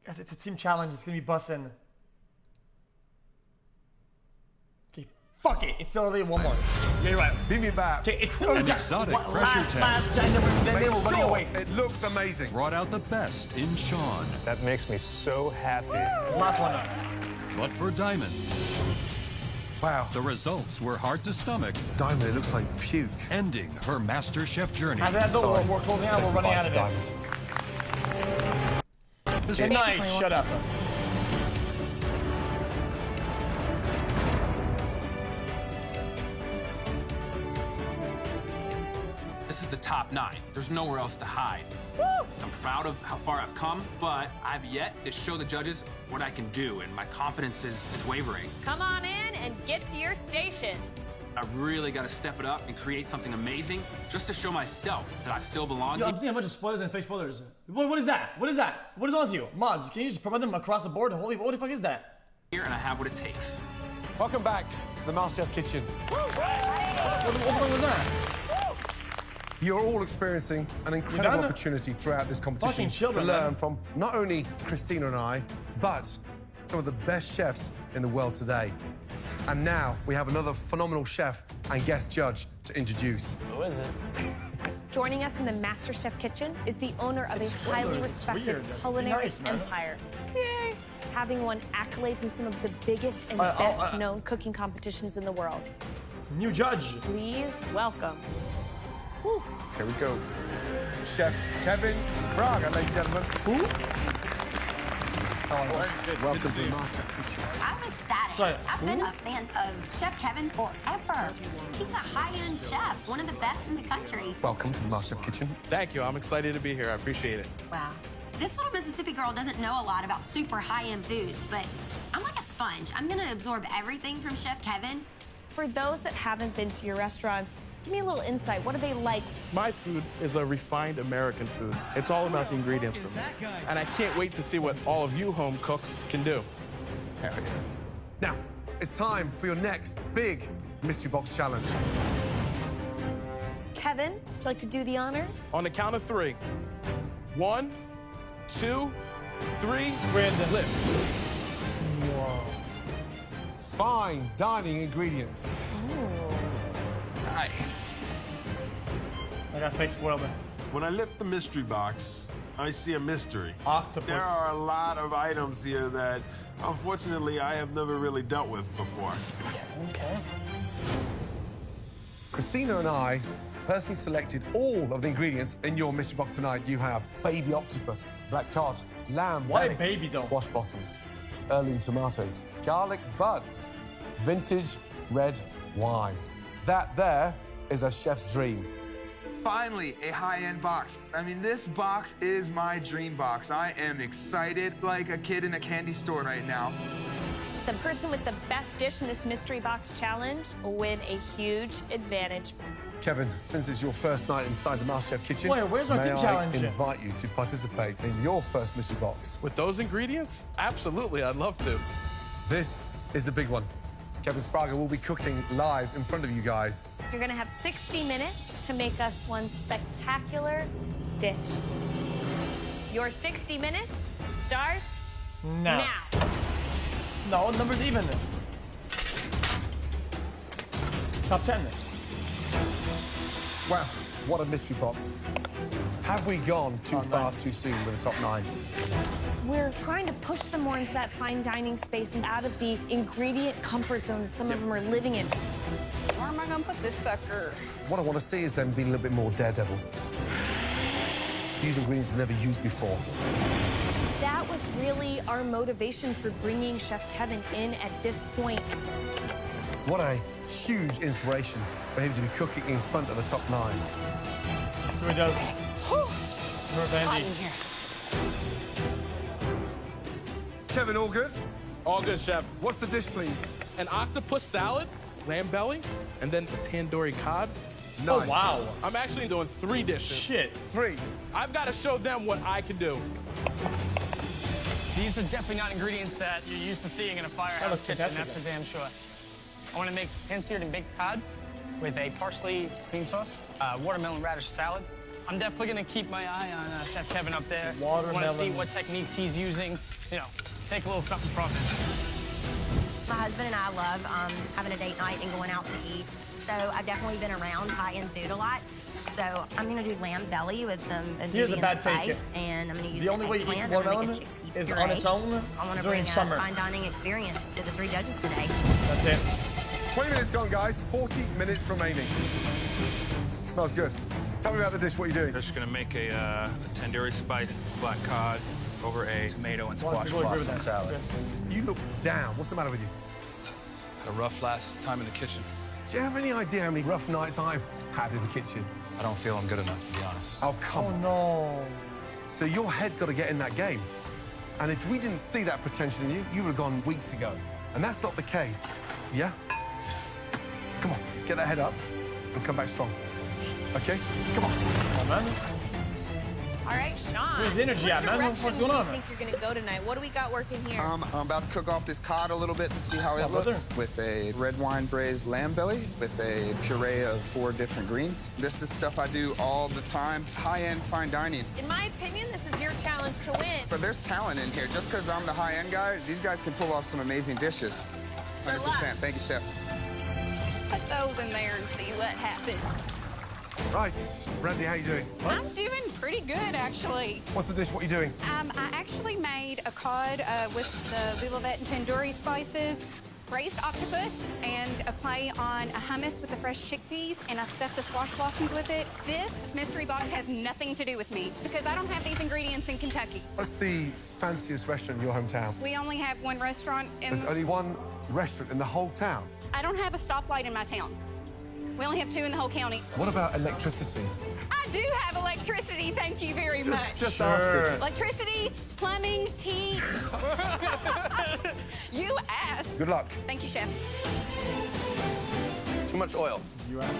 Guys, it's a team challenge. It's gonna be bussin'. Okay, fuck it. It's still only one more. Yeah, you're right. Beat me back. Okay, it's An exotic pressure test. and then they were running Sure, away. it looks amazing. Brought out the best in Sean. That makes me so happy. Last one up. But for Diamond, Wow. the results were hard to stomach, Diamond, it looks like puke. ending her MasterChef journey. After that, though, we're closing out. We're running out of it. Good night. Shut up. This is the top 9. There's nowhere else to hide. I'm proud of how far I've come, but I've yet to show the judges what I can do, and my confidence is wavering. Come on in and get to your stations. I really got to step it up and create something amazing just to show myself that I still belong. Yo, I'm seeing a bunch of spoilers and fake spoilers. What is that? What is that? What is on with you? Mods, can you just promote them across the board? Holy, what the fuck is that? Here, and I have what it takes. Welcome back to the MasterChef kitchen. What was that? You're all experiencing an incredible opportunity throughout this competition to learn from not only Christina and I, but some of the best chefs in the world today. And now we have another phenomenal chef and guest judge to introduce. Who is it? Joining us in the MasterChef kitchen is the owner of a highly respected culinary empire. Yay! Having won accolades in some of the biggest and best-known cooking competitions in the world. New judge. Please welcome. Woo. Here we go. Chef Kevin Sprague, ladies and gentlemen. Welcome to the MasterChef kitchen. I'm ecstatic. I've been a fan of Chef Kevin forever. He's a high-end chef, one of the best in the country. Welcome to the MasterChef kitchen. Thank you. I'm excited to be here. I appreciate it. Wow. This little Mississippi girl doesn't know a lot about super high-end foods, but I'm like a sponge. I'm gonna absorb everything from Chef Kevin. For those that haven't been to your restaurants, give me a little insight. What are they like? My food is a refined American food. It's all about the ingredients for me. And I can't wait to see what all of you home cooks can do. Hell yeah. Now, it's time for your next big mystery box challenge. Kevin, would you like to do the honor? On the count of 3. 1, 2, 3, lift. Whoa. Fine dining ingredients. Nice. I got fake spoiled. When I lift the mystery box, I see a mystery. Octopus. There are a lot of items here that, unfortunately, I have never really dealt with before. Okay. Christina and I personally selected all of the ingredients in your mystery box tonight. You have baby octopus, black cod, lamb Why belly, baby, though? squash blossoms, heirloom tomatoes, garlic buds, vintage red wine. That there is a chef's dream. Finally, a high-end box. I mean, this box is my dream box. I am excited like a kid in a candy store right now. The person with the best dish in this mystery box challenge will win a huge advantage. Kevin, since it's your first night inside the MasterChef kitchen, Wait, where's our may team I challenge? invite you to participate in your first mystery box. With those ingredients? Absolutely, I'd love to. This is the big one. Kevin Sprague will be cooking live in front of you guys. You're gonna have 60 minutes to make us one spectacular dish. Your 60 minutes starts now. No, number's even. Top 10. Wow, what a mystery box. Have we gone too far too soon with the top 9? We're trying to push them more into that fine dining space and out of the ingredient comfort zone that some of them are living in. Where am I gonna put this sucker? What I want to see is them being a little bit more daredevil. Use ingredients they've never used before. That was really our motivation for bringing Chef Kevin in at this point. What a huge inspiration for him to be cooking in front of the top 9. That's what he does. Hot in here. Kevin, all good? All good, Chef. What's the dish, please? An octopus salad, lamb belly, and then a tandoori cod. Nice. Oh, wow. I'm actually doing 3 dishes. Shit. 3. I've got to show them what I can do. These are definitely not ingredients that you're used to seeing in a firehouse kitchen, that's for damn sure. I want to make pan-seared and baked cod with a parsley cream sauce, watermelon radish salad, I'm definitely gonna keep my eye on Chef Kevin up there. I Watermelon. want to see what techniques he's using. You know, take a little something from him. My husband and I love having a date night and going out to eat. So I've definitely been around high-end food a lot. So I'm gonna do lamb belly with some Here's a Indian bad spice, take. and I'm gonna use The only way you eggplant, eat and I'm gonna watermelon make a chickpea is puree. on its own I want to during bring summer. a fine dining experience to the 3 judges today. That's it. 20 minutes gone, guys. 40 minutes remaining. Smells good. Tell me about the dish. What are you doing? Just gonna make a tandoori spice black cod over a tomato and squash people agree with blossom that. salad. You look down. What's the matter with you? Had a rough last time in the kitchen. Do you have any idea how many rough nights I've had in the kitchen? I don't feel I'm good enough, to be honest. Oh, come on. No. So your head's got to get in that game. And if we didn't see that potential in you, you would have gone weeks ago. And that's not the case. Yeah? Come on, get that head up and come back strong. Okay? Come on. Come on, man. All right, Sean. Where's the energy at, man? What the fuck's going on? What do you think you're gonna go tonight? What do we got working here? I'm about to cook off this cod a little bit to see how it looks. With a red wine braised lamb belly with a puree of 4 different greens. This is stuff I do all the time. High-end fine dining. In my opinion, this is your challenge to win. But there's talent in here. Just because I'm the high-end guy, these guys can pull off some amazing dishes. 100%. Thank you, Chef. Just put those in there and see what happens. Right, Brandy, how you doing? I'm doing pretty good, actually. What's the dish? What are you doing? I actually made a cod with the Vivavet and tandoori spices, braised octopus, and a play on a hummus with the fresh chickpeas, and I stuffed the squash blossoms with it. This mystery box has nothing to do with me because I don't have these ingredients in Kentucky. What's the fanciest restaurant in your hometown? We only have one restaurant in... There's only one restaurant in the whole town. I don't have a stoplight in my town. We only have 2 in the whole county. What about electricity? I do have electricity, thank you very much. Just asking. Electricity, plumbing, heat. You asked. Good luck. Thank you, Chef. Too much oil. You asked.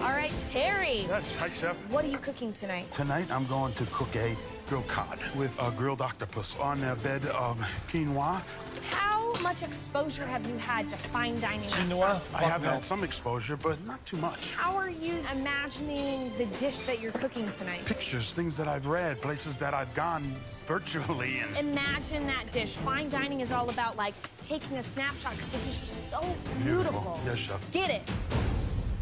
All right, Terry. Yes, hi, Chef. What are you cooking tonight? Tonight, I'm going to cook a grilled cod with a grilled octopus on a bed of quinoa. How much exposure have you had to fine dining restaurants? I have had some exposure, but not too much. How are you imagining the dish that you're cooking tonight? Pictures, things that I've read, places that I've gone virtually. And Imagine that dish. Fine dining is all about, like, taking a snapshot because the dish is so beautiful. Yes, Chef. Get it.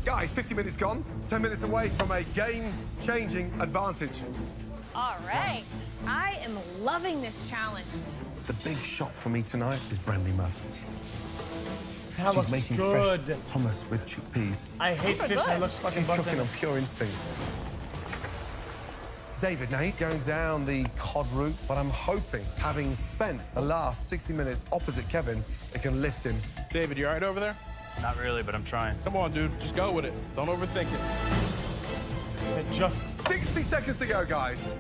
Guys, 50 minutes gone. 10 minutes away from a game-changing advantage. All right. I am loving this challenge. The big shot for me tonight is Brandy Mudd. That She's looks making good. fresh hummus with chickpeas. I hate fish that looks fucking She's busted. cooking on pure instinct. David, now he's going down the cod route, but I'm hoping, having spent the last 60 minutes opposite Kevin, it can lift him. David, you all right over there? Not really, but I'm trying. Come on, dude. Just go with it. Don't overthink it. Just 60 seconds to go, guys.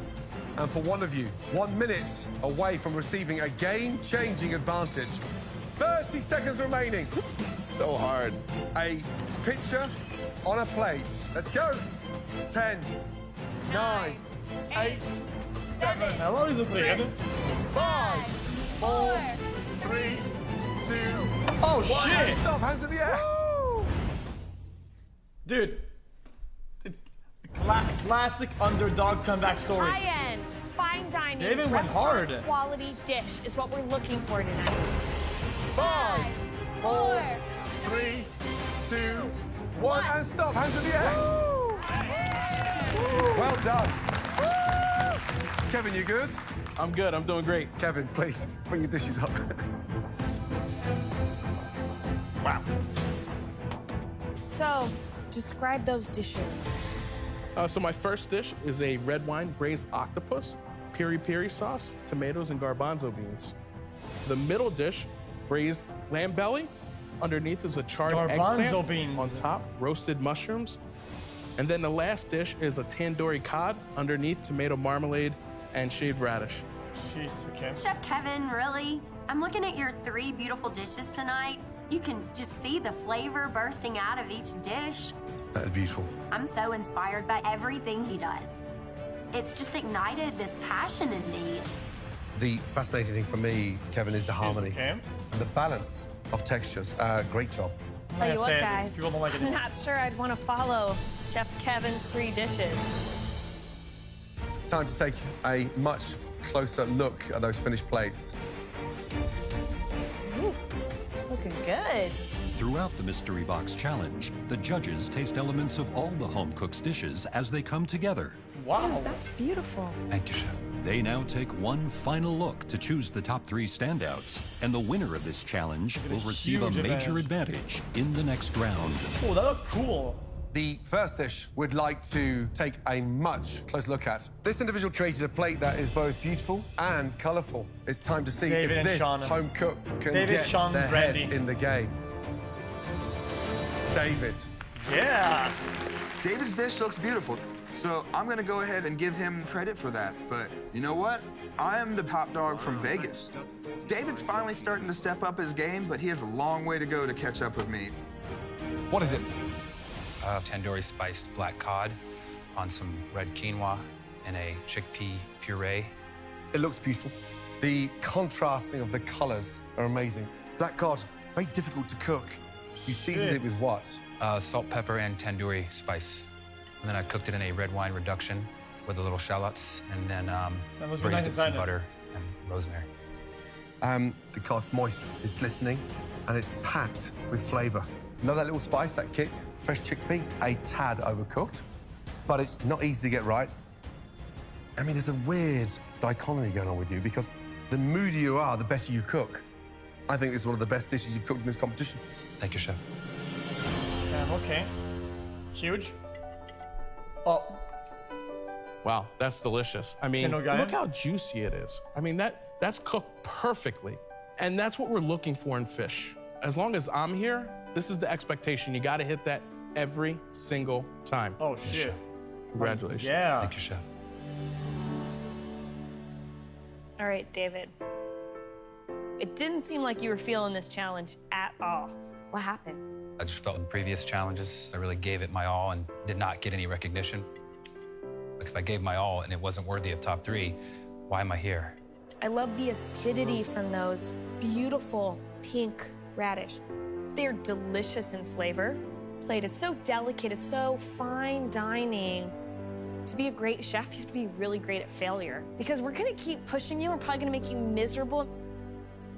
And for one of you, 1 minute away from receiving a game-changing advantage. 30 seconds remaining. So hard. A picture on a plate. Let's go. 10, 9, 8, 7, How long is this thing? 5, 4, 3, 2, Oh, 1. shit. Stop, hands in the air. Dude. Classic underdog comeback story. High-end, fine dining, David went hard. quality dish is what we're looking for tonight. 5, 4, 3, 2, 1, and stop, hands in the air. Well done. Kevin, you good? I'm good. I'm doing great. Kevin, please, bring your dishes up. Wow. So, describe those dishes. So my first dish is a red wine braised octopus, piri-piri sauce, tomatoes, and garbanzo beans. The middle dish, braised lamb belly. Underneath is a charred Garbanzo eggplant. beans. On top, roasted mushrooms. And then the last dish is a tandoori cod. Underneath, tomato marmalade and shaved radish. Jeez, okay. Chef Kevin, really? I'm looking at your 3 beautiful dishes tonight. You can just see the flavor bursting out of each dish. That is beautiful. I'm so inspired by everything he does. It's just ignited this passion in me. The fascinating thing for me, Kevin, is the harmony okay. and the balance of textures. Great job. Tell you what, said, guys, people don't like it. I'm not sure I'd want to follow Chef Kevin's 3 dishes. Time to take a much closer look at those finished plates. Ooh, looking good. Throughout the Mystery Box Challenge, the judges taste elements of all the home cook's dishes as they come together. Wow. Dude, that's beautiful. Thank you, Chef. They now take one final look to choose the top 3 standouts, and the winner of this challenge will receive a major advantage in the next round. Oh, that looked cool. The first dish we'd like to take a much closer look at. This individual created a plate that is both beautiful and colourful. It's time to see if this home cook can get their head in the game. David. Yeah. David's dish looks beautiful, so I'm gonna go ahead and give him credit for that. But you know what? I am the top dog from Vegas. David's finally starting to step up his game, but he has a long way to go to catch up with me. What is it? Tandoori spiced black cod on some red quinoa and a chickpea puree. It looks beautiful. The contrasting of the colours are amazing. Black cod, very difficult to cook. You seasoned it with what? Salt, pepper, and tandoori spice. And then I cooked it in a red wine reduction with the little shallots, and then braised it with some butter and rosemary. The cod's moist, it's glistening, and it's packed with flavour. Love that little spice, that kick. Fresh chickpea, a tad overcooked, but it's not easy to get right. I mean, there's a weird dichotomy going on with you because the moodier you are, the better you cook. I think it's one of the best dishes you've cooked in this competition. Thank you, Chef. Okay. Huge. Oh. Wow, that's delicious. I mean, look how juicy it is. I mean, that's cooked perfectly. And that's what we're looking for in fish. As long as I'm here, this is the expectation. You got to hit that every single time. Oh, shit. Congratulations. Yeah. Thank you, Chef. All right, David. It didn't seem like you were feeling this challenge at all. What happened? I just felt in previous challenges, I really gave it my all and did not get any recognition. Like if I gave my all and it wasn't worthy of top 3, why am I here? I love the acidity from those beautiful pink radish. They're delicious in flavor. Plated so delicate, it's so fine dining. To be a great chef, you have to be really great at failure because we're gonna keep pushing you. We're probably gonna make you miserable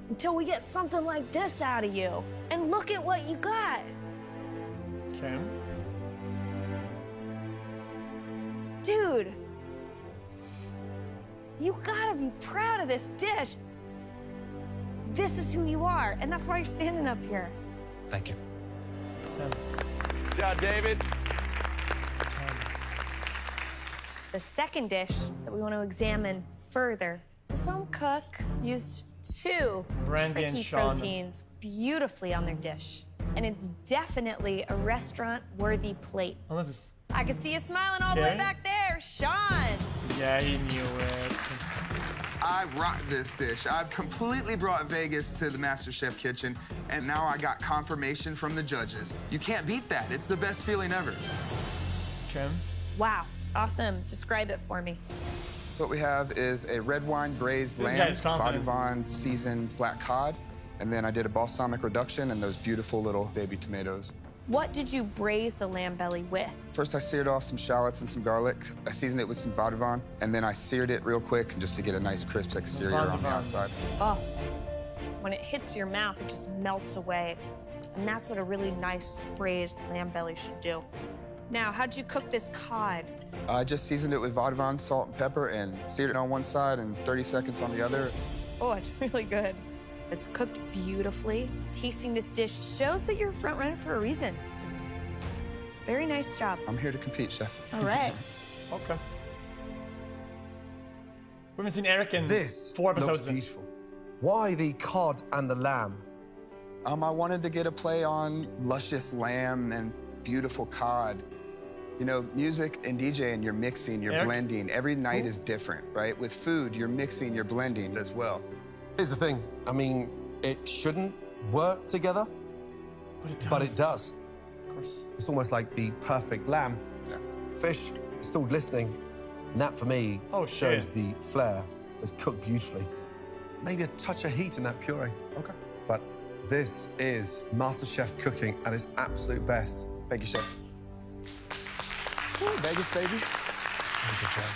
until we get something like this out of you. And look at what you got. Okay. Dude, you gotta be proud of this dish. This is who you are, and that's why you're standing up here. Thank you. Good job, David. The second dish that we want to examine further, this home cook used 2 Brandy and tricky Sean. proteins beautifully on their dish. And it's definitely a restaurant-worthy plate. Unless it's... I can see you smiling all the way Okay. back there, Sean. Yeah, he knew it. I rock this dish. I've completely brought Vegas to the MasterChef kitchen, and now I got confirmation from the judges. You can't beat that. It's the best feeling ever. Okay. Wow, awesome. Describe it for me. What we have is a red wine braised This lamb, guy's confident. Vaude-Vaude seasoned black cod, and then I did a balsamic reduction and those beautiful little baby tomatoes. What did you braise the lamb belly with? First, I seared off some shallots and some garlic. I seasoned it with some Vaude-Vaude, and then I seared it real quick just to get a nice crisp exterior on the Vaude-Vaude. outside. Oh, when it hits your mouth, it just melts away. And that's what a really nice braised lamb belly should do. Now, how'd you cook this cod? I just seasoned it with Vaude-Vaude, salt, and pepper, and seared it on one side and 30 seconds on the other. Oh, it's really good. It's cooked beautifully. Tasting this dish shows that you're a front runner for a reason. Very nice job. I'm here to compete, Chef. All right. Okay. We haven't seen Eric in This 4 episodes. looks beautiful. Why the cod and the lamb? I wanted to get a play on luscious lamb and beautiful cod. You know, music and DJing, you're mixing, you're Eric? blending. Every night is different, right? With food, you're mixing, you're blending as well. Here's the thing. I mean, it shouldn't work together, but it does. Of course. It's almost like the perfect lamb. Yeah. Fish is still glistening, and that for me Oh, shows shit. the flair. It's cooked beautifully. Maybe a touch of heat in that puree. Okay. But this is MasterChef cooking at its absolute best. Thank you, Chef. Ooh, Vegas, baby.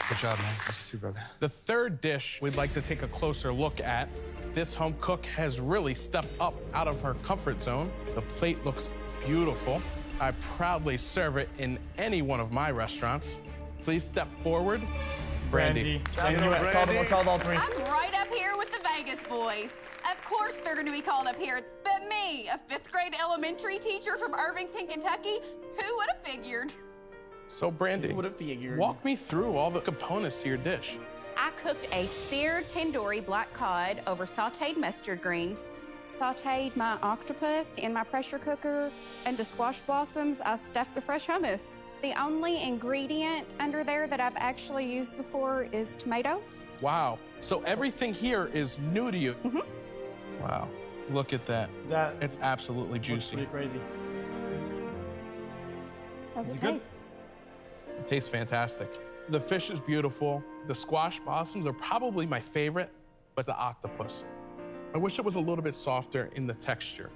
Good job, man. That's too, brother. The third dish we'd like to take a closer look at. This home cook has really stepped up out of her comfort zone. The plate looks beautiful. I proudly serve it in any one of my restaurants. Please step forward, Brandy. Called all three. I'm right up here with the Vegas boys. Of course they're going to be called up here, but me, a 5th grade elementary teacher from Irvington, Kentucky, who would have figured? So, Brandy, walk me through all the components to your dish. I cooked a seared tandoori black cod over sauteed mustard greens, sauteed my octopus in my pressure cooker, and the squash blossoms, I stuffed the fresh hummus. The only ingredient under there that I've actually used before is tomatoes. Wow. So everything here is new to you. Mm-hmm. Wow. Look at that. It's absolutely juicy. Pretty crazy. How's it taste? It tastes fantastic. The fish is beautiful. The squash blossoms are probably my favorite, but the octopus. I wish it was a little bit softer in the texture.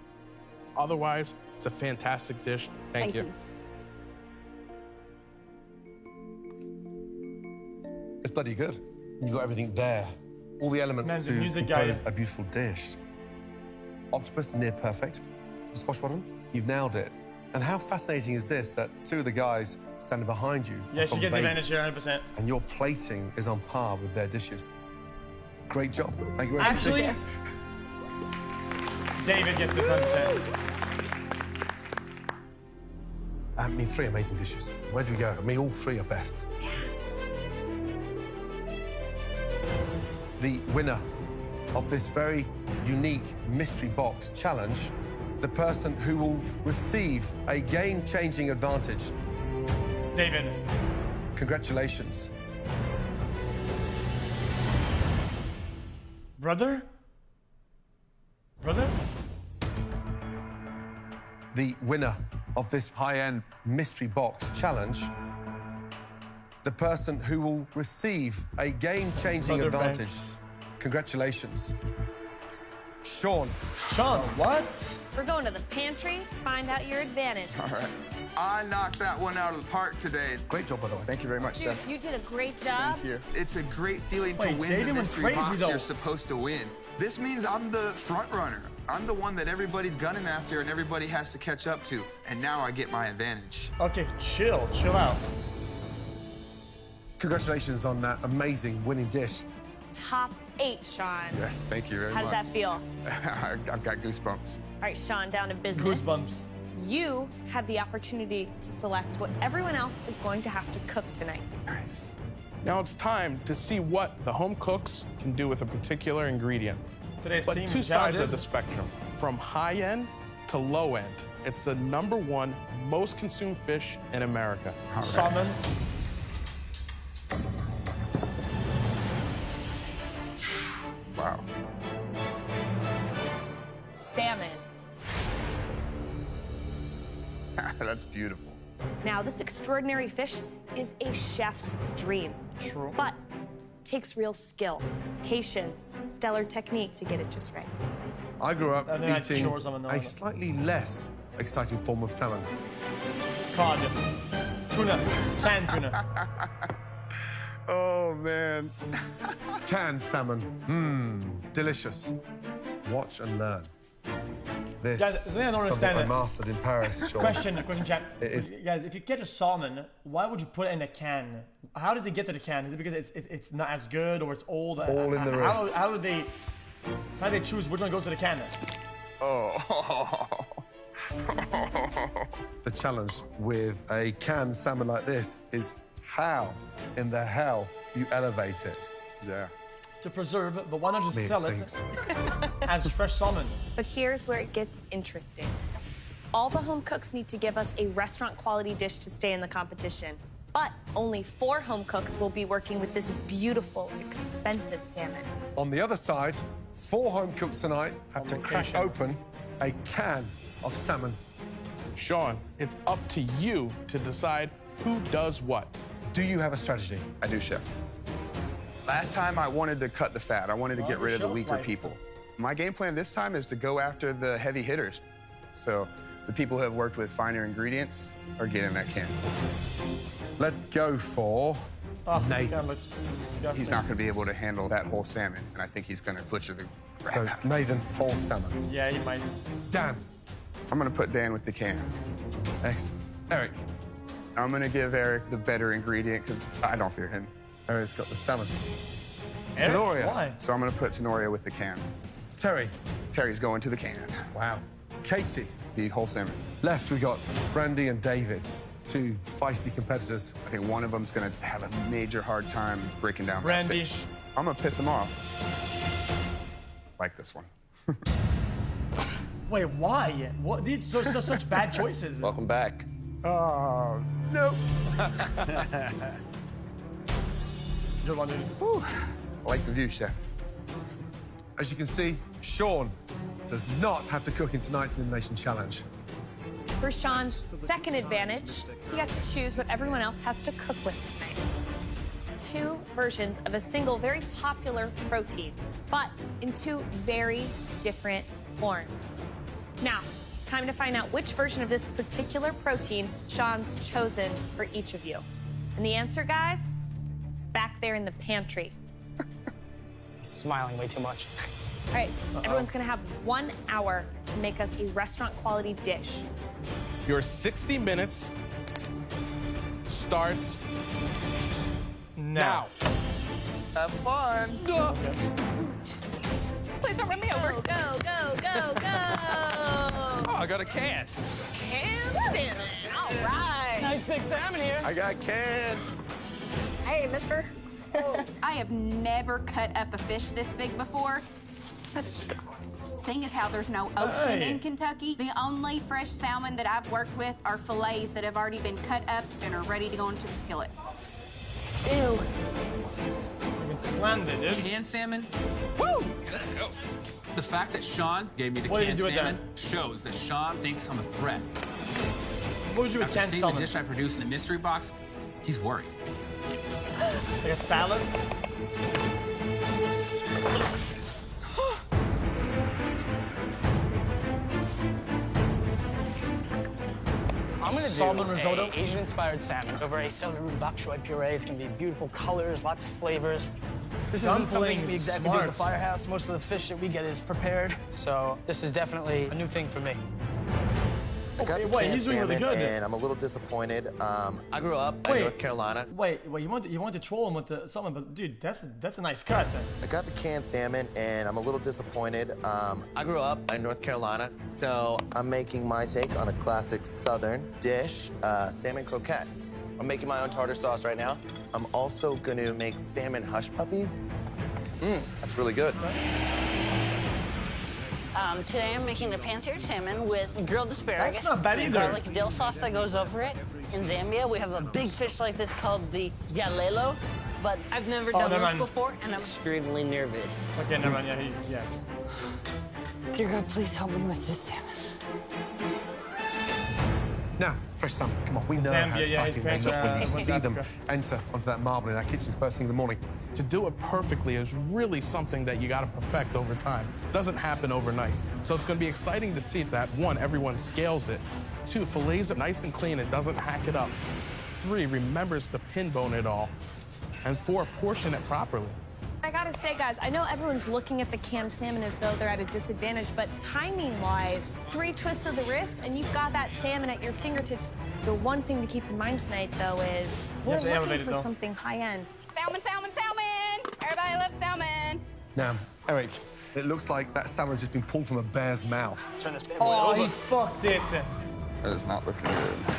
Otherwise, it's a fantastic dish. Thank you. It's bloody good. You've got everything there. All the elements to compose a beautiful dish. Octopus, near perfect. The squash bottom, you've nailed it. And how fascinating is this, that two of the guys standing behind you Yeah, she gets the advantage here, 100%. And your plating is on par with their dishes. Great job. Thank you very much. Actually, David gets this 100%. I mean, 3 amazing dishes. Where do we go? I mean, all 3 are best. The winner of this very unique mystery box challenge, the person who will receive a game-changing advantage. David. Congratulations. Brother? Brother? The winner of this high-end mystery box challenge, the person who will receive a game-changing advantage. Banks. Congratulations. Sean. Sean, what? We're going to the pantry to find out your advantage. All right. I knocked that one out of the park today. Great job, by the way. Thank you very much, Dude, Chef. you did a great job. Thank you. It's a great feeling to Wait, win David the was mystery crazy, box though. you're supposed to win. This means I'm the front runner. I'm the one that everybody's gunning after and everybody has to catch up to. And now I get my advantage. Okay, chill out. Congratulations on that amazing winning dish. Top 8, Sean. Yes, thank you very How much. does that feel? I've got goosebumps. All right, Sean, down to business. Goosebumps. You have the opportunity to select what everyone else is going to have to cook tonight. Nice. Now it's time to see what the home cooks can do with a particular ingredient. Today's But theme two sides of challenges. the spectrum, from high end to low end. It's the #1 most consumed fish in America. Salmon. Wow. Salmon. That's beautiful. Now, this extraordinary fish is a chef's dream. True. But takes real skill, patience, stellar technique to get it just right. I grew up And then I eating chore some of them. a slightly less exciting form of salmon. Cod. Tuna. Canned tuna. Oh, man. Canned salmon. Mmm, delicious. Watch and learn. This Guys, the thing I don't is something understand I it. mastered in Paris, Sean. Question, chat. It is- Guys, if you get a salmon, why would you put it in a can? How does it get to the can? Is it because it's not as good or it's old? All in the wrist. How do they choose which one goes to the can? Oh. The challenge with a canned salmon like this is how in the hell you elevate it. Yeah. To preserve, but why not just Man, sell it stinks. as fresh salmon? But here's where it gets interesting. All the home cooks need to give us a restaurant quality dish to stay in the competition. But only 4 home cooks will be working with this beautiful, expensive salmon. On the other side, 4 home cooks tonight have to crack open a can of salmon. Sean, it's up to you to decide who does what. Do you have a strategy? I do, Chef. Last time I wanted to cut the fat. I wanted to get rid of the shelf weaker life. people. My game plan this time is to go after the heavy hitters. So the people who have worked with finer ingredients are getting that can. Let's go for Oh, Nathan. God, looks disgusting. He's not going to be able to handle that whole salmon, and I think he's going to butcher the crap So, out of it. Nathan, whole salmon. Yeah, he might. Dan. I'm going to put Dan with the can. Excellent. Eric. I'm going to give Eric the better ingredient because I don't fear him. Eric's got the salmon. Eric? Tenoria. Why? So I'm going to put Tenoria with the can. Terry. Terry's going to the can. Wow. Katie. The whole salmon. Left, we got Brandy and David, two feisty competitors. I think one of them's going to have a major hard time breaking down Brandy. that fish. I'm going to piss him off. Like this one. Wait, why? What? These are such bad choices. Welcome back. Oh, no. Good one, dude. Whew. I like the view, Chef. As you can see, Sean does not have to cook in tonight's Elimination Challenge. For Sean's second advantage, he got to choose what everyone else has to cook with tonight. 2 versions of a single very popular protein, but in 2 very different forms. Now, it's time to find out which version of this particular protein Sean's chosen for each of you. And the answer, guys, back there in the pantry. Smiling way too much. All right, everyone's gonna have 1 hour to make us a restaurant-quality dish. Your 60 minutes starts now. Have fun. Please don't run me over. Go, go, go, go. Oh, I got a can. Canned salmon. All right. Nice big salmon here. I got can. Hey, mister. I have never cut up a fish this big before. Seeing as how there's no ocean in Kentucky, the only fresh salmon that I've worked with are fillets that have already been cut up and are ready to go into the skillet. Ew. Slammed it, dude. Canned salmon? Woo! Let's go. The fact that Sean gave me the What did you canned do with salmon that? shows that Sean thinks I'm a threat. What would you with After canned seeing salmon? the dish I produced in the mystery box, he's worried. Like a salad? I'm gonna do Salmon risotto? a Asian-inspired salmon over a celery root bok choy puree. It's gonna be beautiful colors, lots of flavors. This isn't something we exactly do at the firehouse. Most of the fish that we get is prepared, so this is definitely a new thing for me. I got the wait, canned he's doing really salmon, good. and I'm a little disappointed. I grew up in North Carolina. Wait, you want to troll him with the salmon, but dude, that's a nice cut. I got the canned salmon, and I'm a little disappointed. I grew up in North Carolina, so I'm making my take on a classic Southern dish, salmon croquettes. I'm making my own tartar sauce right now. I'm also gonna make salmon hush puppies. That's really good. Today I'm making a pan-seared salmon with grilled asparagus. That's not bad and either. garlic dill sauce that goes over it. In Zambia, we have a big fish like this called the yalelo, but I've never done never this mind. before, and I'm extremely nervous. Okay, never mind. Yeah, yeah. Girl, please help me with this salmon. Now, fresh salmon, come on, we know Zambia, how yeah, his exciting they parents look are, when you went to see them Africa. enter onto that marble in our kitchen first thing in the morning. To do it perfectly is really something that you got to perfect over time. Doesn't happen overnight. So it's going to be exciting to see that, 1, everyone scales it. 2, fillets it nice and clean and doesn't hack it up. 3, remembers to pin bone it all. And 4, portion it properly. I gotta say, guys, I know everyone's looking at the canned salmon as though they're at a disadvantage, but timing-wise, 3 twists of the wrist, and you've got that salmon at your fingertips. The one thing to keep in mind tonight, though, is we're have to elevate looking it, for though. something high-end. Salmon, salmon, salmon! Everybody loves salmon. Now, Eric, it looks like that salmon's just been pulled from a bear's mouth. Turn this bad boy Oh, over. he fucked it. That is not looking good.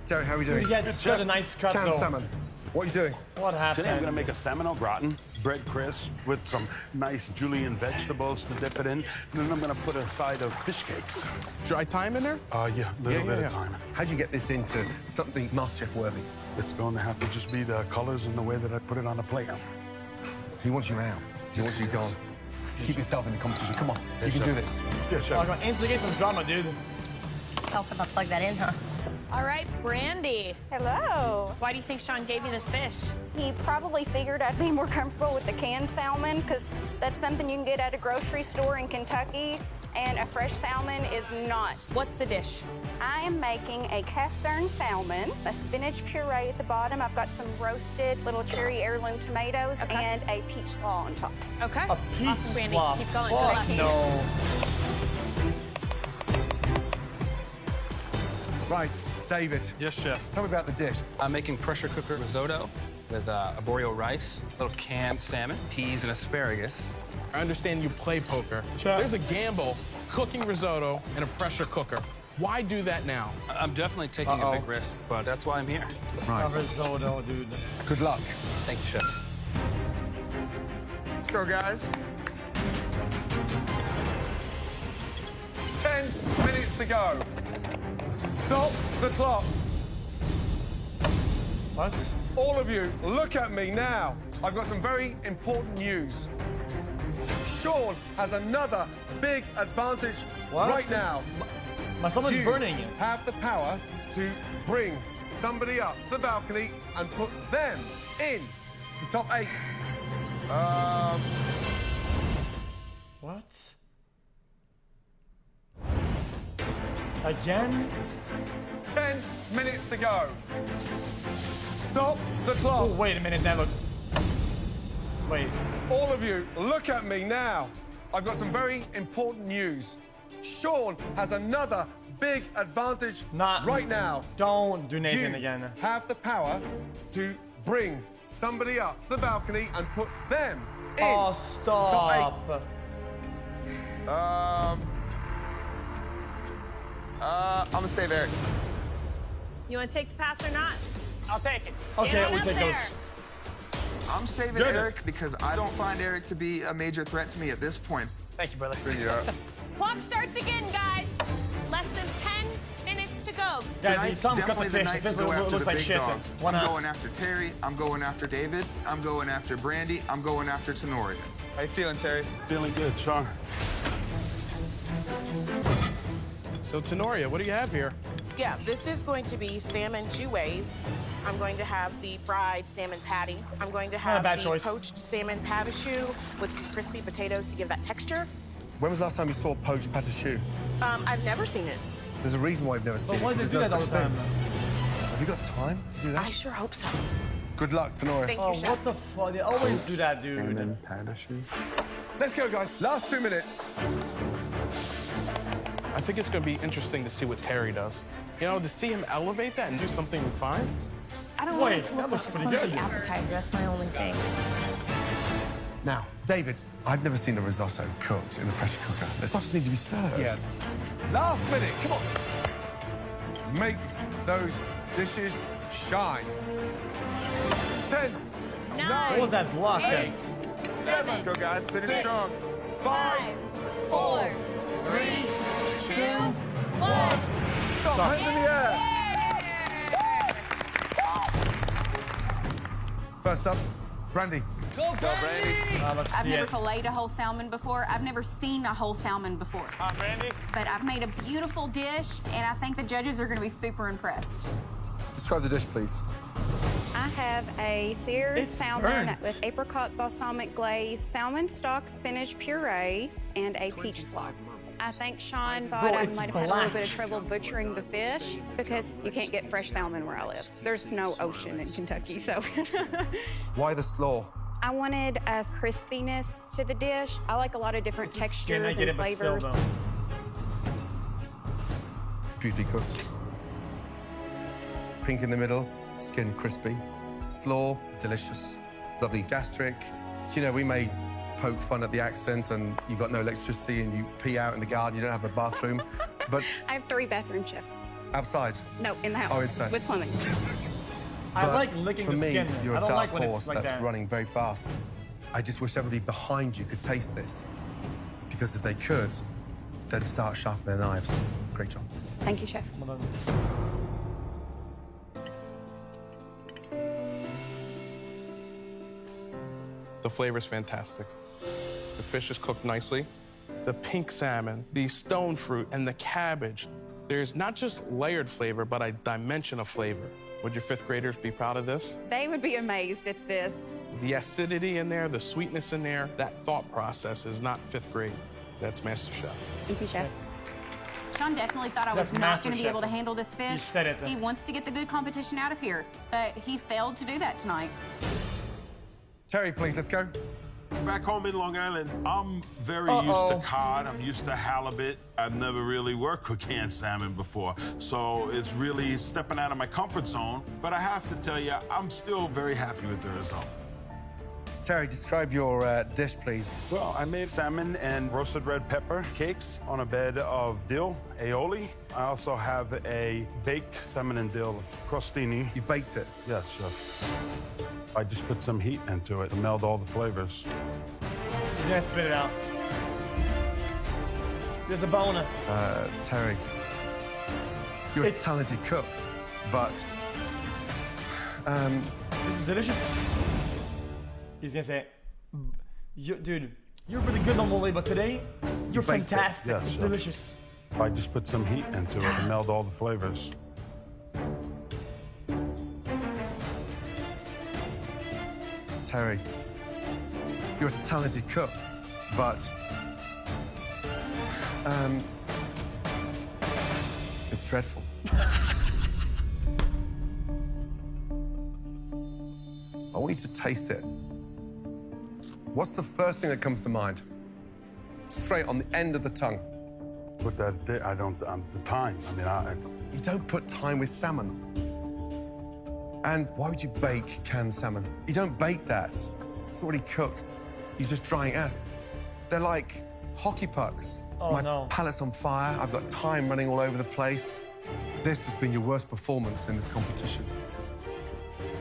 Terry, how are we doing? Dude, he had such a nice cut, Canned though. salmon. What are you doing? What happened? Today I'm gonna make a salmon au gratin, bread crisp with some nice julienne vegetables to dip it in. And then I'm gonna put a side of fish cakes. Dry thyme in there? Yeah, a little bit of time. How'd you get this into something MasterChef worthy? It's going to have to just be the colors and the way that I put it on the plate. He wants you out. He wants you gone. Keep yourself in the competition. Come on, you can sir. do this. Yes, Oh, sir. come on, instigate some drama, dude. Help if I plug that in, huh? All right, Brandy. Hello. Why do you think Sean gave you this fish? He probably figured I'd be more comfortable with the canned salmon because that's something you can get at a grocery store in Kentucky. and a fresh salmon is not. What's the dish? I am making a cast iron salmon, a spinach puree at the bottom. I've got some roasted little cherry heirloom tomatoes and a peach slaw on top. Okay. A peach awesome, Brandy. slaw. Keep going. Fuck Good luck. no. Right, David. Yes, chef. Tell me about the dish. I'm making pressure cooker risotto with arborio rice, little canned salmon, peas, and asparagus. I understand you play poker. There's a gamble cooking risotto in a pressure cooker. Why do that now? I'm definitely taking a big risk, but that's why I'm here. Right. Risotto, dude. Good luck. Thank you, chefs. Let's go, guys. 10 minutes to go. Stop the clock. What? All of you, look at me now. I've got some very important news. Sean has another big advantage right now. My stomach's burning. You have the power to bring somebody up to the balcony and put them in the top 8. What? Again? 10 minutes to go. Stop the clock. Oh, wait a minute, that looked... Wait. All of you, look at me now. I've got some very important news. Sean has another big advantage right now. Don't do Nathan again. You have the power to bring somebody up to the balcony and put them in. Oh, stop. I'm gonna save Eric. You want to take the pass or not? I'll take it. Okay, we'll take those. I'm saving Eric because I don't find Eric to be a major threat to me at this point. Thank you, brother. Bring it up. Clock starts again, guys. Less than 10 minutes to go. Tonight's definitely the night to go after the like big shit. dogs. I'm going after Terry. I'm going after David. I'm going after Brandy. I'm going after Tenoria. How you feeling, Terry? Feeling good, Sean. So, Tenoria, what do you have here? Yeah, this is going to be salmon two ways. I'm going to have the fried salmon patty. I'm going to have the poached salmon patachoux with some crispy potatoes to give that texture. When was the last time you saw poached patachoux? I've never seen it. There's a reason why I've never seen it. Why do they do that all the time? Have you got time to do that? I sure hope so. Good luck, Tenoria. Thank you, Chef. What the fuck? They always do that, dude. Salmon patachoux. Let's go, guys. Last 2 minutes. I think it's going to be interesting to see what Terry does. You know, to see him elevate that and do something fine. I don't want it to look like a clunky appetizer. That's my only thing. Now, David, I've never seen a risotto cooked in a pressure cooker. The sauces need to be stirred. Yeah. Last minute, come on. Make those dishes shine. 10, 9, What was that block? 8, 7, Go, guys. Finish 6, strong. 5, 4, 3, 2, 1. Stop. Hands in the air. First up, Brandy. Go, Brandy! I've never filleted a whole salmon before. I've never seen a whole salmon before. Brandy. But I've made a beautiful dish, and I think the judges are going to be super impressed. Describe the dish, please. I have a seared salmon burnt. with apricot balsamic glaze, salmon stock spinach puree, and a peach slaw. I think Sean thought I might have had a little bit of trouble butchering the fish because you can't get fresh salmon where I live. There's no ocean in Kentucky, so. Why the slaw? I wanted a crispiness to the dish. I like a lot of different textures and flavors. Beautifully cooked. Pink in the middle, skin crispy. Slaw, delicious. Lovely gastric. You know, we may poke fun at the accent and you've got no electricity and you pee out in the garden, you don't have a bathroom. But I have 3 bathrooms, Chef. outside? No, in the house. Oh, inside. With plumbing. I But like licking for the me, skin. you're I a don't dark like when horse it's like that's that. running very fast. I just wish everybody behind you could taste this. Because if they could, they'd start sharpening their knives. Great job. Thank you, Chef. Well done. The flavor's fantastic. The fish is cooked nicely. The pink salmon, the stone fruit, and the cabbage. There's not just layered flavor, but a dimension of flavor. Would your 5th graders be proud of this? They would be amazed at this. The acidity in there, the sweetness in there, that thought process is not 5th grade. That's MasterChef. Thank you, Chef. Sean definitely thought I was That's not going to be MasterChef. able to handle this fish. You said it, though. He wants to get the good competition out of here, but he failed to do that tonight. Terry, please, let's go. Back home in Long Island, I'm very used to cod. I'm used to halibut. I've never really worked with canned salmon before, so it's really stepping out of my comfort zone. But I have to tell you, I'm still very happy with the result. Terry, describe your dish, please. Well, I made salmon and roasted red pepper cakes on a bed of dill, aioli. I also have a baked salmon and dill crostini. You baked it? Yes, Chef. I just put some heat into it to meld all the flavors. He's gonna spit it out. There's a boner. Terry, you're a talented cook, but this is delicious. He's gonna say, dude, you're really good normally, but today, you're fantastic. Yes, it's Chef. delicious. I just put some heat into it to meld all the flavors. Terry, you're a talented cook, but it's dreadful. I want you to taste it. What's the first thing that comes to mind? Straight on the end of the tongue. Put that, I don't, the thyme. I mean, You don't put thyme with salmon. And why would you bake canned salmon? You don't bake that. It's already cooked. You're just drying it out. They're like hockey pucks. Oh, My no. palate's on fire. I've got thyme running all over the place. This has been your worst performance in this competition.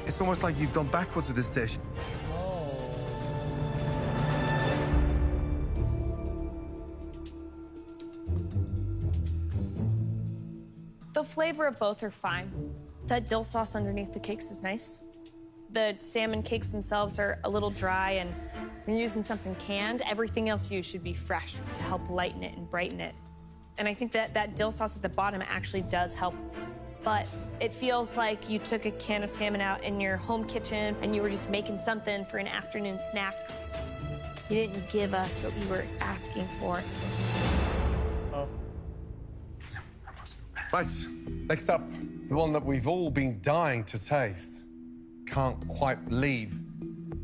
It's almost like you've gone backwards with this dish. The flavor of both are fine. That dill sauce underneath the cakes is nice. The salmon cakes themselves are a little dry, and when you're using something canned, everything else used should be fresh to help lighten it and brighten it. And I think that dill sauce at the bottom actually does help. But it feels like you took a can of salmon out in your home kitchen and you were just making something for an afternoon snack. You didn't give us what we were asking for. Right, next up, the one that we've all been dying to taste. Can't quite believe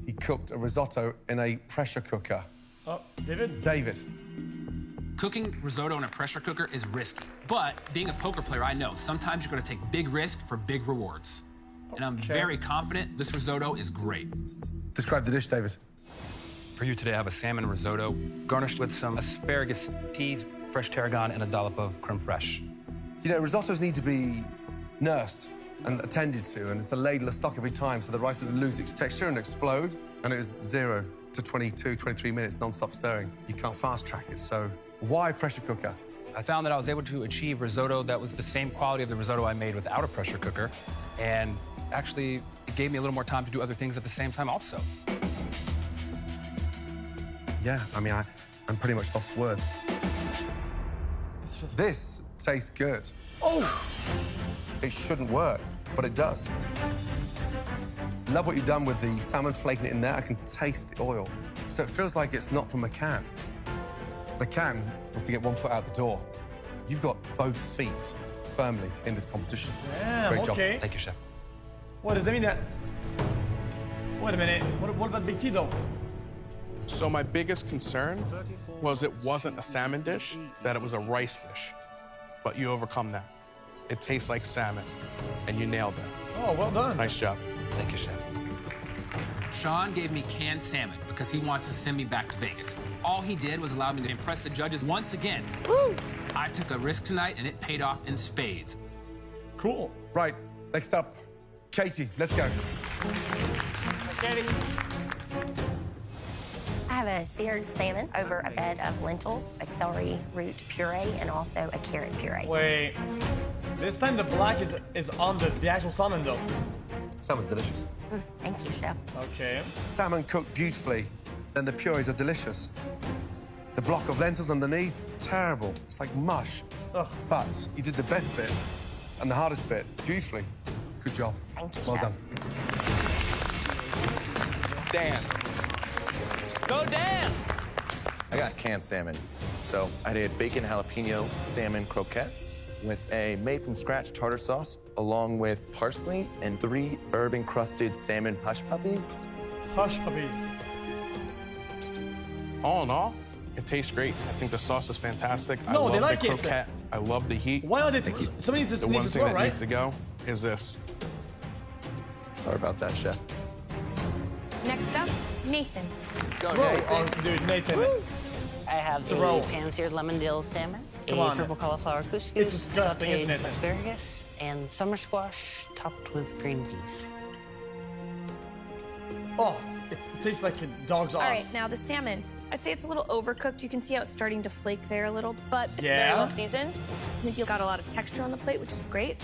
he cooked a risotto in a pressure cooker. Oh, David? David. Cooking risotto in a pressure cooker is risky, but being a poker player, I know sometimes you're gonna take big risk for big rewards. And I'm very confident this risotto is great. Describe the dish, David. For you today, I have a salmon risotto garnished with some asparagus peas, fresh tarragon, and a dollop of creme fraiche. You know, risottos need to be nursed and attended to, and it's a ladle of stock every time, so the rice doesn't lose its texture and explode. And it was 0 to 22, 23 minutes non-stop stirring. You can't fast track it, so why pressure cooker? I found that I was able to achieve risotto that was the same quality of the risotto I made without a pressure cooker, and actually it gave me a little more time to do other things at the same time also. Yeah, I mean, I'm pretty much lost for words. This tastes good. Oh! It shouldn't work, but it does. Love what you've done with the salmon, flaking it in there. I can taste the oil. So it feels like it's not from a can. The can was to get one foot out the door. You've got both feet firmly in this competition. Damn, Great job. okay. Thank you, Chef. What does that mean that? Wait a minute. What about Big T, though? So my biggest concern was it wasn't a salmon dish, that it was a rice dish. But you overcome that. It tastes like salmon, and you nailed it. Oh, well done. Nice job. Thank you, Chef. Sean gave me canned salmon because he wants to send me back to Vegas. All he did was allow me to impress the judges once again. Woo! I took a risk tonight, and it paid off in spades. Cool. Right, next up, Katie, let's go. Katie. I have a seared salmon over a bed of lentils, a celery root puree, and also a carrot puree. Wait. This time the black is on the actual salmon, though. Salmon's delicious. Thank you, Chef. Okay. Salmon cooked beautifully, then the purees are delicious. The block of lentils underneath, terrible. It's like mush. Ugh. But you did the best bit and the hardest bit beautifully. Good job. Thank you, Well Chef. done. Dan. Go Dan! got canned salmon. So I did bacon jalapeno salmon croquettes with a made-from-scratch tartar sauce, along with parsley and 3 herb-encrusted salmon hush puppies. Hush puppies. All in all, it tastes great. I think the sauce is fantastic. No, I they love like the it. croquette. I love the heat. Why are they? Somebody needs to, The one thing that right? needs to go is this. Sorry about that, chef. Next up, Nathan. Go, Whoa. Nathan. Oh, dude, Nathan. I have It's a roll. a pan-seared lemon dill salmon, Come a on. purple cauliflower couscous, It's disgusting, sauteed isn't it? asparagus, and summer squash topped with green peas. Oh, it tastes like a dog's ass. All right, now the salmon. I'd say it's a little overcooked. You can see how it's starting to flake there a little, but it's Yeah? very well seasoned. I think you've got a lot of texture on the plate, which is great.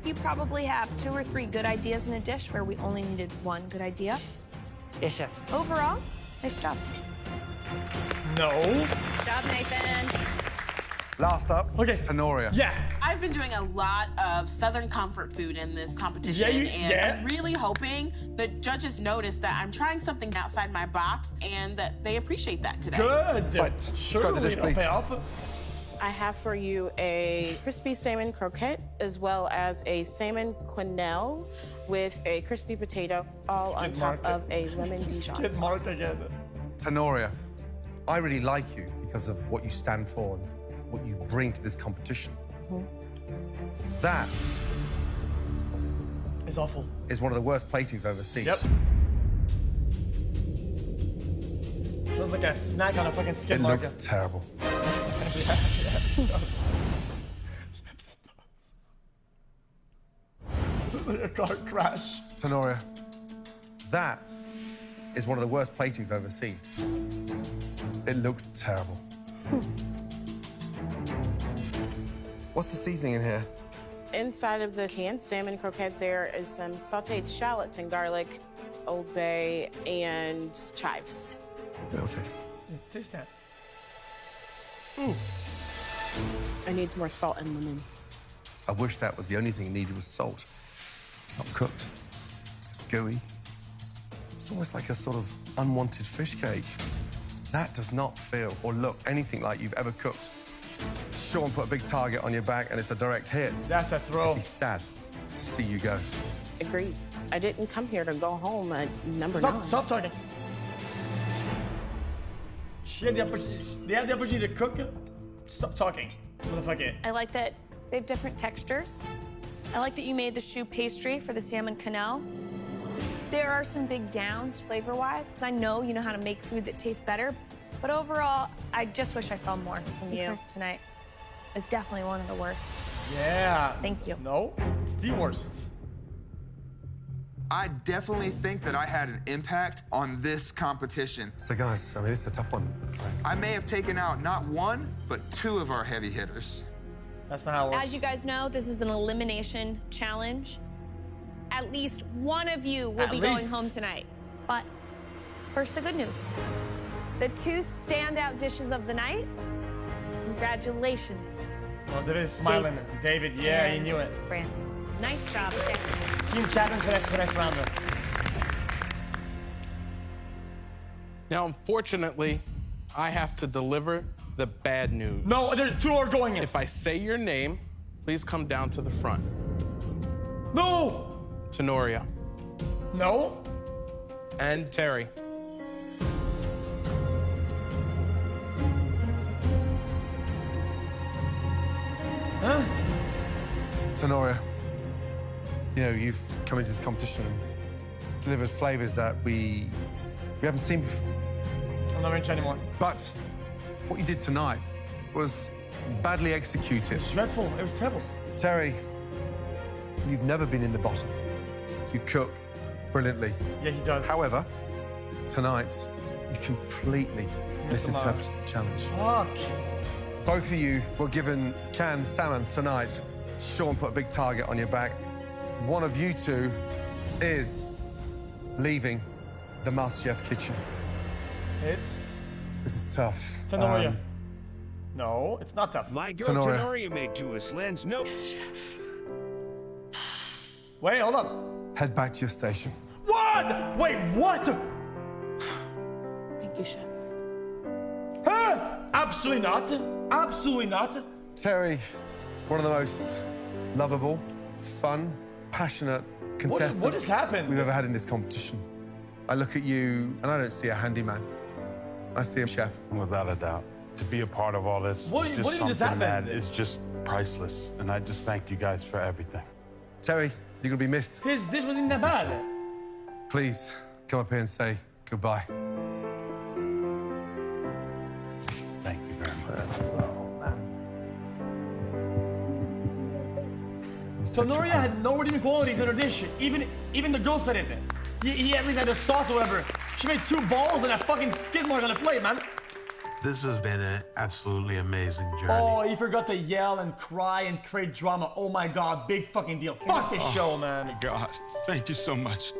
You probably have 2 or 3 good ideas in a dish where we only needed 1 good idea. Yes, chef. Overall, nice job. No. Good job, Nathan. Last up, Tenoria. Yeah. I've been doing a lot of Southern comfort food in this competition, and I'm really hoping that judges notice that I'm trying something outside my box and that they appreciate that today. Good. Right. Surely dish, it'll please. pay off. I have for you a crispy salmon croquette as well as a salmon quenelle with a crispy potato, all on top of a lemon Dijon Skid mark sauce. again. Tenoria, I really like you because of what you stand for and what you bring to this competition. That It's awful. is one of the worst platings I've ever seen. Yep. Looks like a snack on a fucking skid It mark. looks terrible. Yes, it does. Yes, it does. Like a car crash. Tenoria, that is one of the worst platings I've ever seen. It looks terrible. What's the seasoning in here? Inside of the canned salmon croquette, there is some sauteed shallots and garlic, Old Bay, and chives. It'll taste. Taste that. Ooh. I need more salt and lemon. I wish that was the only thing needed was salt. It's not cooked. It's gooey. It's almost like a sort of unwanted fish cake. That does not feel or look anything like you've ever cooked. Sean put a big target on your back and it's a direct hit. That's a throw. I'd be sad to see you go. Agreed. I didn't come here to go home at number 9. Stop talking. They had the opportunity to cook it. Stop talking. Motherfucker. I like that they have different textures. I like that you made the choux pastry for the salmon quenelle. There are some big downs flavor-wise, because I know you know how to make food that tastes better. But overall, I just wish I saw more from you tonight. It's definitely one of the worst. Yeah. Thank you. No, it's the worst. I definitely think that I had an impact on this competition. So guys, I mean, this is a tough one. I may have taken out not 1, but 2 of our heavy hitters. That's not how it works. As you guys know, this is an elimination challenge. At least one of you will be going home tonight. But first, the good news. The 2 standout dishes of the night. Congratulations. Oh, David is smiling. David, yeah, he knew it. Brandon. Nice job. Team captains for the next round. Now, unfortunately, I have to deliver the bad news. No, there 2 are going in. If I say your name, please come down to the front. No! Tenoria. No. And Terry. Huh? Tenoria, you know, you've come into this competition and delivered flavors that we haven't seen before. I'm not rich anymore. But what you did tonight was badly executed. It's dreadful. It was terrible. Terry, you've never been in the bottom. You cook brilliantly. Yeah, he does. However, tonight, you completely misinterpreted the challenge. Fuck. Both of you were given canned salmon tonight. Sean put a big target on your back. One of you 2 is leaving the MasterChef kitchen. It's... This is tough. Tenoria. No, it's not tough. My girl Tenoria made to us, Lens. No. Wait, hold up. Head back to your station. What? Wait, what? Thank you, Chef. Huh? Absolutely not. Absolutely not. Terry, one of the most lovable, fun, passionate contestants what has happened? we've ever had in this competition. I look at you and I don't see a handyman. I see a chef. Without a doubt. To be a part of all this What is even just just something that happened? is just priceless. And I just thank you guys for everything. Terry, you're gonna be missed. His dish wasn't that bad. Please come up here and say goodbye. Thank you very much. So Noria had no redeeming qualities in her dish. Even the girl said it. He at least had the sauce or whatever. She made 2 balls and a fucking skid mark on the plate, man. This has been an absolutely amazing journey. Oh, he forgot to yell and cry and create drama. Oh my god, big fucking deal. Fuck this show, man. Oh, God, thank you so much.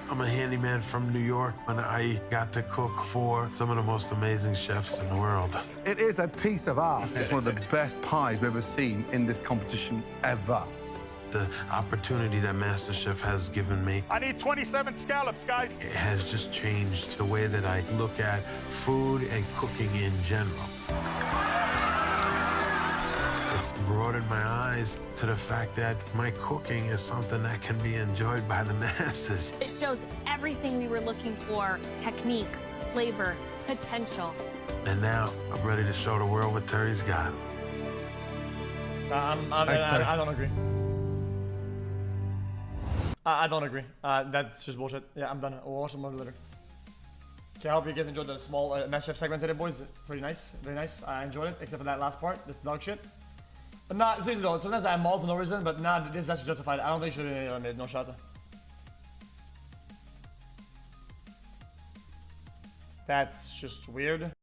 I'm a handyman from New York, and I got to cook for some of the most amazing chefs in the world. It is a piece of art. It's one of the best pies we've ever seen in this competition ever. The opportunity that MasterChef has given me, I need 27 scallops, guys. it has just changed the way that I look at food and cooking in general. It's broadened my eyes to the fact that my cooking is something that can be enjoyed by the masses. It shows everything we were looking for: technique, flavor, potential. And now I'm ready to show the world what Terry's got. I don't agree. I don't agree. That's just bullshit. Yeah, I'm done. We'll watch the movie later. Okay, I hope you guys enjoyed the small MasterChef segment today, boys. Pretty nice. Very nice. I enjoyed it, except for that last part. This dog shit. But nah, seriously though, sometimes I maul for no reason, but nah, that's justified. I don't think she should have made no shot. That's just weird.